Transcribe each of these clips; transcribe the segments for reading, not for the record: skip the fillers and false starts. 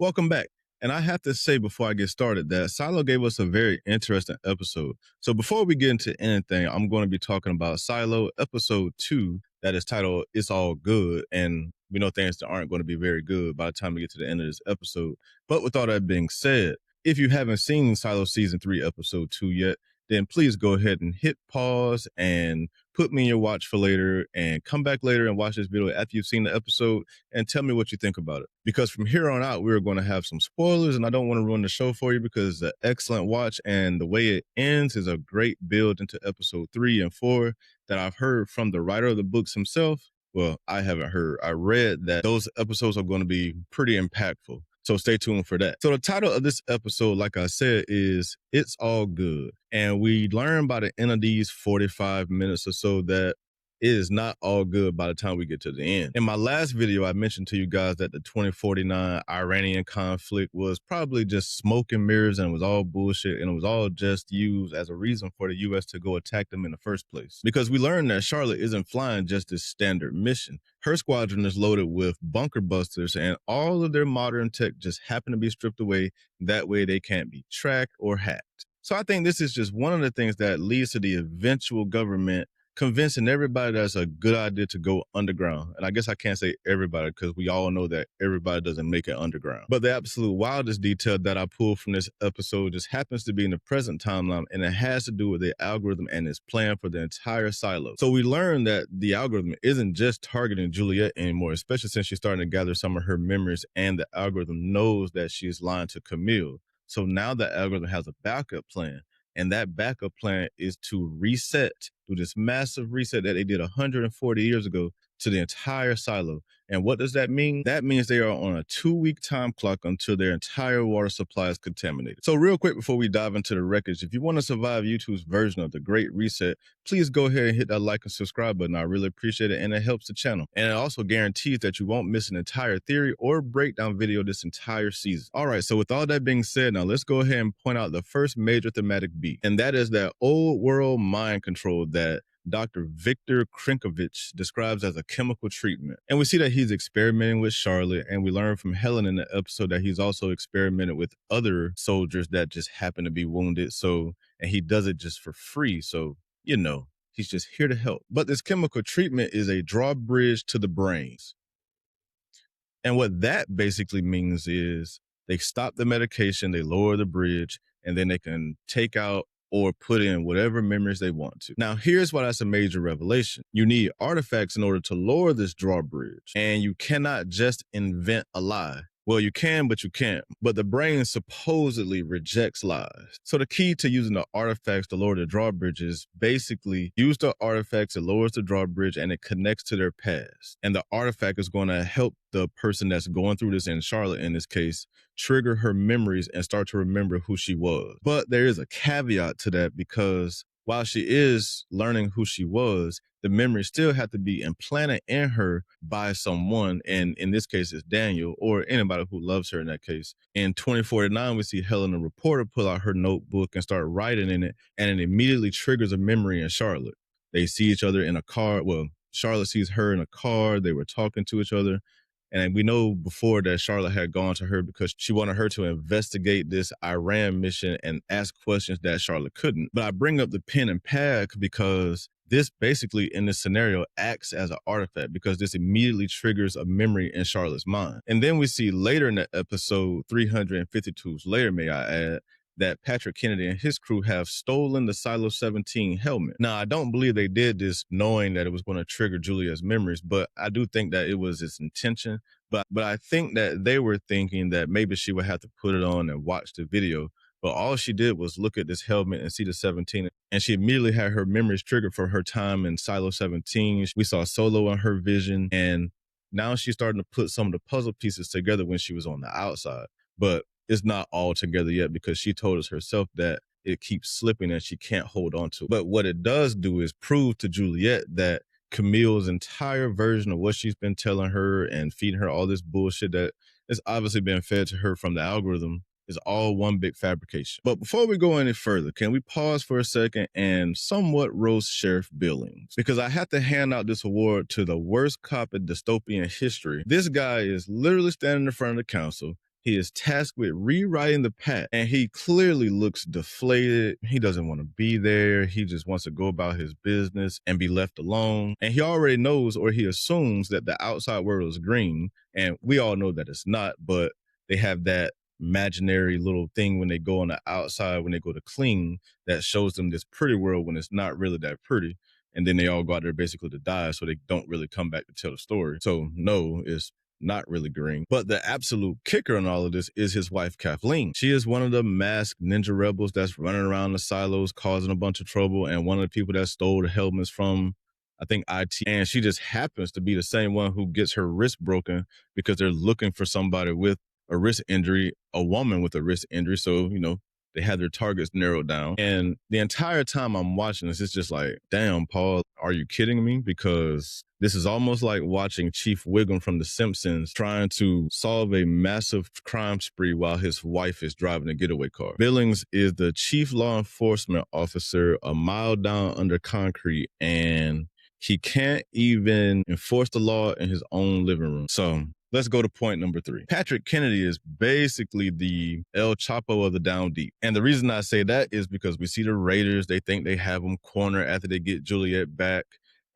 Welcome back. And I have to say before I get started that Silo gave us a very interesting episode. So before we get into anything, I'm going to be talking about Silo episode 2 that is titled It's All Good. And we know things that aren't going to be very good by the time we get to the end of this episode. But with all that being said, if you haven't seen Silo season 3 episode 2 yet, then please go ahead and hit pause and put me in your watch for later and come back later and watch this video after you've seen the episode and tell me what you think about it. Because from here on out, we're going to have some spoilers and I don't want to ruin the show for you because it's an excellent watch and the way it ends is a great build into episode 3 and 4 that I've heard from the writer of the books himself. Well, I haven't heard. I read that those episodes are going to be pretty impactful. So stay tuned for that. So the title of this episode, like I said, is It's All Good. And we learn by the end of these 45 minutes or so that it is not all good by the time we get to the end. In my last video, I mentioned to you guys that the 2049 Iranian conflict was probably just smoke and mirrors and it was all bullshit and it was all just used as a reason for the U.S. to go attack them in the first place. Because we learned that Charlotte isn't flying just this standard mission. Her squadron is loaded with bunker busters and all of their modern tech just happen to be stripped away. That way they can't be tracked or hacked. So I think this is just one of the things that leads to the eventual government convincing everybody that's a good idea to go underground. And I guess I can't say everybody because we all know that everybody doesn't make it underground. But the absolute wildest detail that I pulled from this episode just happens to be in the present timeline, and it has to do with the algorithm and its plan for the entire silo. So we learned that the algorithm isn't just targeting Juliette anymore, especially since she's starting to gather some of her memories, and the algorithm knows that she's lying to Camille. So now the algorithm has a backup plan. And that backup plan is to reset, do this massive reset that they did 140 years ago to the entire silo. And what does that mean? That means they are on a 2-week time clock until their entire water supply is contaminated. So real quick before we dive into the wreckage, if you want to survive YouTube's version of the Great Reset, please go ahead and hit that like and subscribe button. I really appreciate it, and it helps the channel. And it also guarantees that you won't miss an entire theory or breakdown video this entire season. All right, so with all that being said, now let's go ahead and point out the first major thematic beat, and that is that old world mind control that Dr. Victor Krinkovich describes as a chemical treatment. And we see that he's experimenting with Charlotte, and we learn from Helen in the episode that he's also experimented with other soldiers that just happen to be wounded. So, and he does it just for free. So, you know, he's just here to help. But this chemical treatment is a drawbridge to the brains. And what that basically means is they stop the medication, they lower the bridge, and then they can take out or put in whatever memories they want to. Now, here's why that's a major revelation. You need artifacts in order to lower this drawbridge, and you cannot just invent a lie. Well, you can, but you can't. But the brain supposedly rejects lies. So the key to using the artifacts to lower the drawbridge is basically use the artifacts, it lowers the drawbridge, and it connects to their past. And the artifact is going to help the person that's going through this, in Charlotte in this case, trigger her memories and start to remember who she was. But there is a caveat to that, because while she is learning who she was, the memories still have to be implanted in her by someone. And in this case, it's Daniel or anybody who loves her in that case. In 2049, we see Helen, the reporter, pull out her notebook and start writing in it. And it immediately triggers a memory in Charlotte. They see each other in a car. Well, Charlotte sees her in a car. They were talking to each other. And we know before that Charlotte had gone to her because she wanted her to investigate this Iran mission and ask questions that Charlotte couldn't. But I bring up the pen and pad because this basically in this scenario acts as an artifact, because this immediately triggers a memory in Charlotte's mind. And then we see later in the episode, 352 later, may I add, that Patrick Kennedy and his crew have stolen the Silo 17 helmet. Now, I don't believe they did this knowing that it was going to trigger Juliette's memories, but I do think that it was its intention. But I think that they were thinking that maybe she would have to put it on and watch the video. But all she did was look at this helmet and see the 17, and she immediately had her memories triggered for her time in Silo 17. We saw Solo in her vision, and now she's starting to put some of the puzzle pieces together when she was on the outside. But it's not all together yet, because she told us herself that it keeps slipping and she can't hold on to it. But what it does do is prove to Juliette that Camille's entire version of what she's been telling her and feeding her all this bullshit that is obviously been fed to her from the algorithm is all one big fabrication. But before we go any further, can we pause for a second and somewhat roast Sheriff Billings? Because I have to hand out this award to the worst cop in dystopian history. This guy is literally standing in front of the council, He is tasked with rewriting the pact, and he clearly looks deflated. He doesn't want to be there. He just wants to go about his business and be left alone. And he already knows, or he assumes, that the outside world is green. And we all know that it's not, but they have that imaginary little thing when they go on the outside, when they go to clean, that shows them this pretty world when it's not really that pretty. And then they all go out there basically to die, so they don't really come back to tell the story. So no, it's not really green. But the absolute kicker in all of this is his wife, Kathleen. She is one of the masked ninja rebels that's running around the silos causing a bunch of trouble, and one of the people that stole the helmets from, I think, IT. And she just happens to be the same one who gets her wrist broken because they're looking for somebody with a wrist injury, a woman with a wrist injury. So, they had their targets narrowed down. And the entire time I'm watching this, it's just like, damn, Paul, are you kidding me? Because this is almost like watching Chief Wiggum from The Simpsons trying to solve a massive crime spree while his wife is driving a getaway car. Billings is the chief law enforcement officer a mile down under concrete, and he can't even enforce the law in his own living room. So let's go to point number 3. Patrick Kennedy is basically the El Chapo of the Down Deep. And the reason I say that is because we see the Raiders, they think they have him cornered after they get Juliette back.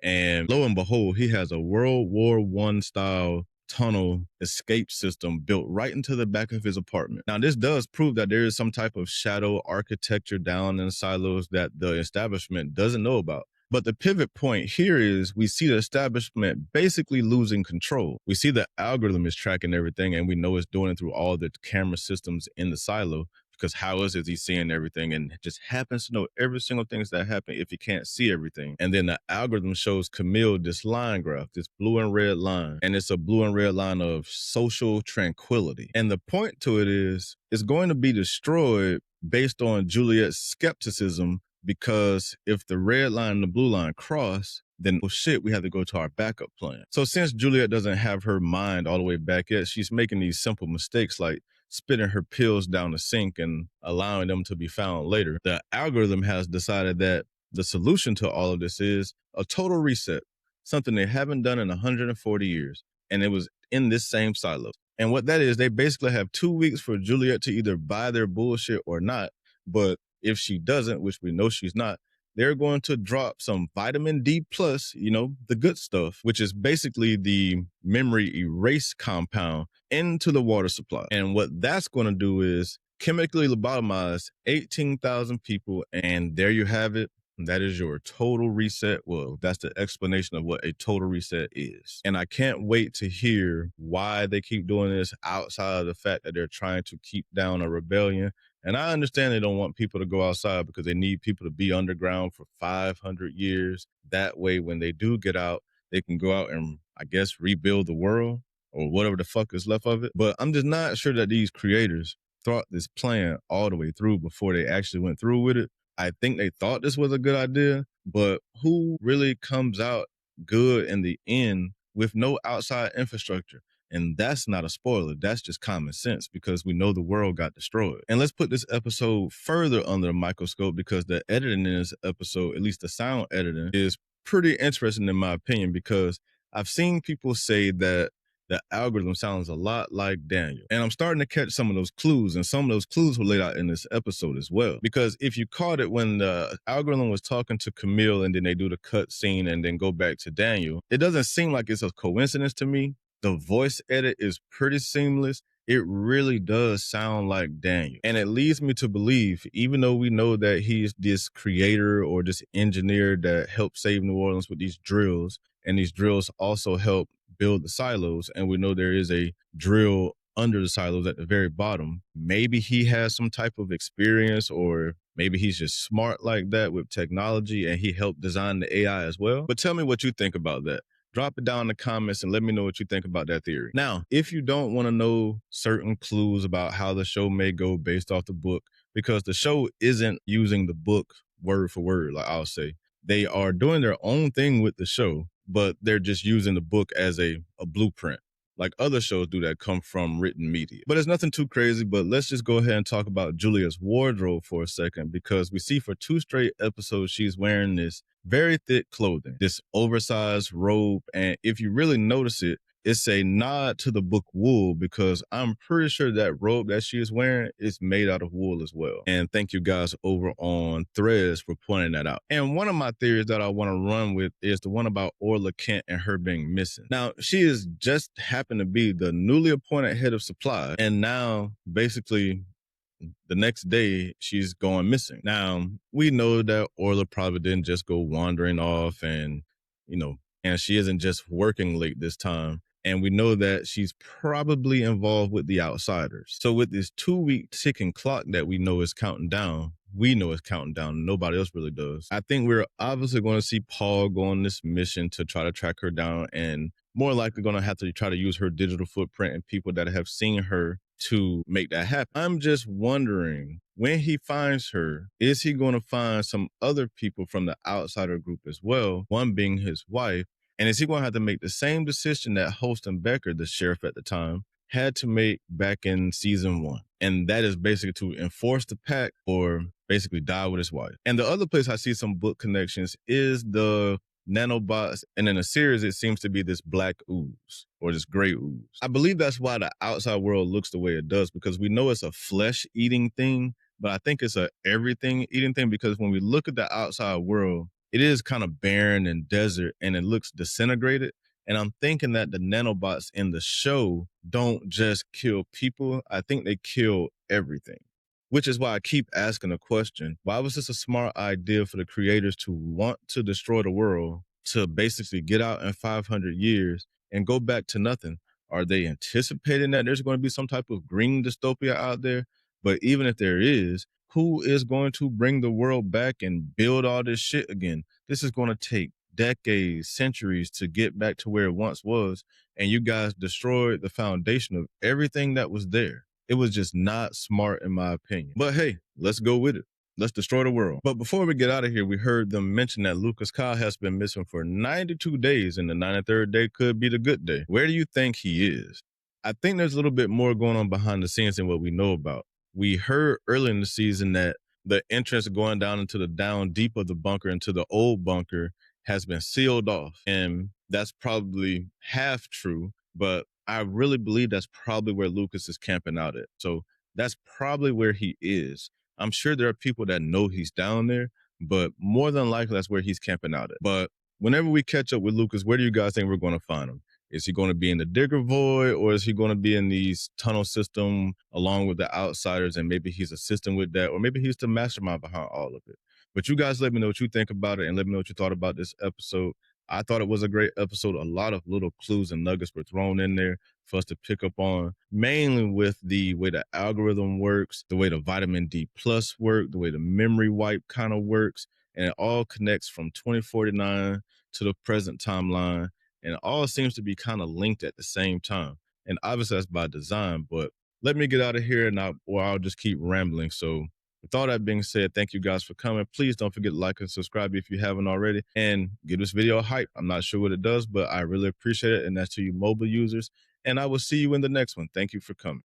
And lo and behold, he has a World War I style tunnel escape system built right into the back of his apartment. Now, this does prove that there is some type of shadow architecture down in the silos that the establishment doesn't know about. But the pivot point here is we see the establishment basically losing control. We see the algorithm is tracking everything, and we know it's doing it through all the camera systems in the silo, because how else is he seeing everything and just happens to know every single thing that happened if he can't see everything. And then the algorithm shows Camille this line graph, this blue and red line, and it's a blue and red line of social tranquility. And the point to it is it's going to be destroyed based on Juliette's skepticism, because if the red line and the blue line cross, then, oh shit, we have to go to our backup plan. So since Juliette doesn't have her mind all the way back yet, she's making these simple mistakes like spitting her pills down the sink and allowing them to be found later. The algorithm has decided that the solution to all of this is a total reset, something they haven't done in 140 years. And it was in this same silo. And what that is, they basically have 2 weeks for Juliette to either buy their bullshit or not. But if she doesn't, which we know she's not, they're going to drop some vitamin D plus, the good stuff, which is basically the memory erase compound, into the water supply. And what that's going to do is chemically lobotomize 18,000 people. And there you have it. That is your total reset. Well, that's the explanation of what a total reset is. And I can't wait to hear why they keep doing this outside of the fact that they're trying to keep down a rebellion. And I understand they don't want people to go outside because they need people to be underground for 500 years. That way, when they do get out, they can go out and, I guess, rebuild the world or whatever the fuck is left of it. But I'm just not sure that these creators thought this plan all the way through before they actually went through with it. I think they thought this was a good idea, but who really comes out good in the end with no outside infrastructure? And that's not a spoiler. That's just common sense, because we know the world got destroyed. And let's put this episode further under a microscope, because the editing in this episode, at least the sound editing, is pretty interesting in my opinion, because I've seen people say that the algorithm sounds a lot like Daniel. And I'm starting to catch some of those clues, and some of those clues were laid out in this episode as well. Because if you caught it when the algorithm was talking to Camille and then they do the cut scene and then go back to Daniel, it doesn't seem like it's a coincidence to me. The voice edit is pretty seamless. It really does sound like Daniel. And it leads me to believe, even though we know that he is this creator or this engineer that helped save New Orleans with these drills, and these drills also help build the silos, and we know there is a drill under the silos at the very bottom. Maybe he has some type of experience, or maybe he's just smart like that with technology and he helped design the AI as well. But tell me what you think about that. Drop it down in the comments and let me know what you think about that theory. Now, if you don't want to know certain clues about how the show may go based off the book, because the show isn't using the book word for word, like I'll say, they are doing their own thing with the show, but they're just using the book as a blueprint, like other shows do that come from written media. But it's nothing too crazy, but let's just go ahead and talk about Juliette's wardrobe for a second, because we see for 2 straight episodes, she's wearing this very thick clothing, this oversized robe. And if you really notice it, it's a nod to the book Wool, because I'm pretty sure that robe that she is wearing is made out of wool as well. And thank you guys over on Threads for pointing that out. And one of my theories that I want to run with is the one about Orla Kent and her being missing. Now, she is just happened to be the newly appointed head of supply, and now basically the next day she's going missing. Now, we know that Orla probably didn't just go wandering off, and and she isn't just working late this time. And we know that she's probably involved with the outsiders. So with this 2-week ticking clock that we know is counting down, nobody else really does. I think we're obviously going to see Paul go on this mission to try to track her down, and more likely going to have to try to use her digital footprint and people that have seen her to make that happen. I'm just wondering, when he finds her, is he going to find some other people from the outsider group as well, one being his wife? And is he going to have to make the same decision that Holston Becker, the sheriff at the time, had to make back in season 1? And that is basically to enforce the pact or basically die with his wife. And the other place I see some book connections is the nanobots, and in the series it seems to be this black ooze or this gray ooze. I believe that's why the outside world looks the way it does, because we know it's a flesh eating thing, but I think it's a everything eating thing, because when we look at the outside world, it is kind of barren and desert and it looks disintegrated. And I'm thinking that the nanobots in the show don't just kill people. I think they kill everything, which is why I keep asking the question, why was this a smart idea for the creators to want to destroy the world, to basically get out in 500 years and go back to nothing? Are they anticipating that there's going to be some type of green dystopia out there? But even if there is, who is going to bring the world back and build all this shit again? This is going to take decades, centuries to get back to where it once was. And you guys destroyed the foundation of everything that was there. It was just not smart, in my opinion. But hey, let's go with it. Let's destroy the world. But before we get out of here, we heard them mention that Lucas Kyle has been missing for 92 days, and the 93rd day could be the good day. Where do you think he is? I think there's a little bit more going on behind the scenes than what we know about. We heard early in the season that the entrance going down into the down deep of the bunker, into the old bunker, has been sealed off. And that's probably half true, but I really believe that's probably where Lucas is camping out at. So that's probably where he is. I'm sure there are people that know he's down there, but more than likely that's where he's camping out at. But whenever we catch up with Lucas, where do you guys think we're going to find him? Is he going to be in the Digger Void, or is he going to be in these tunnel system along with the outsiders, and maybe he's assisting with that, or maybe he's the mastermind behind all of it? But you guys let me know what you think about it, and let me know what you thought about this episode. I thought it was a great episode. A lot of little clues and nuggets were thrown in there for us to pick up on, mainly with the way the algorithm works, the way the vitamin D plus work, the way the memory wipe kind of works, and it all connects from 2049 to the present timeline, and it all seems to be kind of linked at the same time. And obviously that's by design, but let me get out of here, or I'll just keep rambling. So with all that being said, thank you guys for coming. Please don't forget to like and subscribe if you haven't already, and give this video a hype. I'm not sure what it does, but I really appreciate it, and that's to you mobile users. And I will see you in the next one. Thank you for coming.